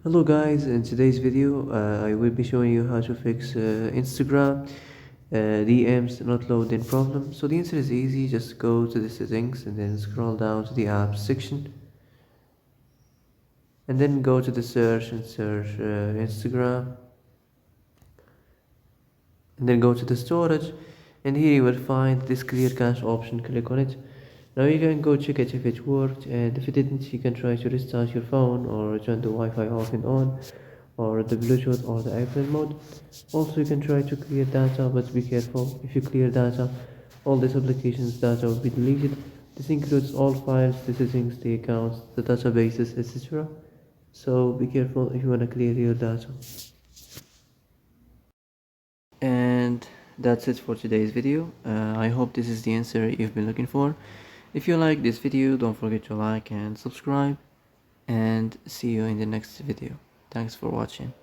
Hello guys, in today's video I will be showing you how to fix Instagram DMs not loading problem. So the answer is easy, just go to the settings and then scroll down to the apps section and then go to the search and search Instagram and then go to the storage, and here you will find this clear cache option. Click on it. Now you can go check it if it worked, and if it didn't you can try to restart your phone or turn the Wi-Fi off and on, or the Bluetooth or the airplane mode. Also you can try to clear data, but be careful. If you clear data, all these applications data will be deleted. This includes all files, the settings, the accounts, the databases, etc. So be careful if you want to clear your data. And that's it for today's video. I hope this is the answer you've been looking for. If you like this video, don't forget to like and subscribe, and see you in the next video. Thanks for watching.